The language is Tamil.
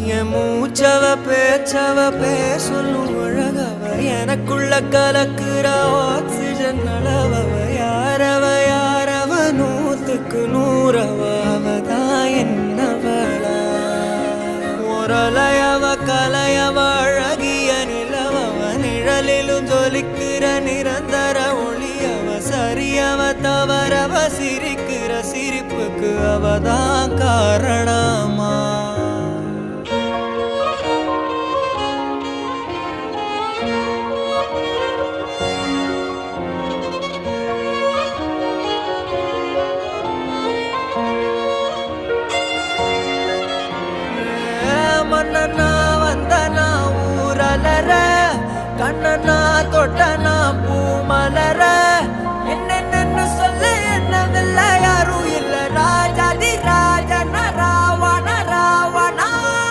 என் மூச்சவ பேச்சவ பேசலும் அழகவ எனக்குள்ள கலக்குற ஆக்சிஜன் அளவவ யாரவ நூத்துக்கு நூறவ அவதான் என்னவளா ஒரலையவ கலையவ அழகிய நிலவவ நிழலிலும் ஜொலிக்கிற நிரந்தர ஒளியவ சரியவ தவறவ சிரிக்கிற சிரிப்புக்கு அவதான் காரணமா மன்னனா வந்தனா ஊரலர கண்ணனா தொட்டனா பூ மலர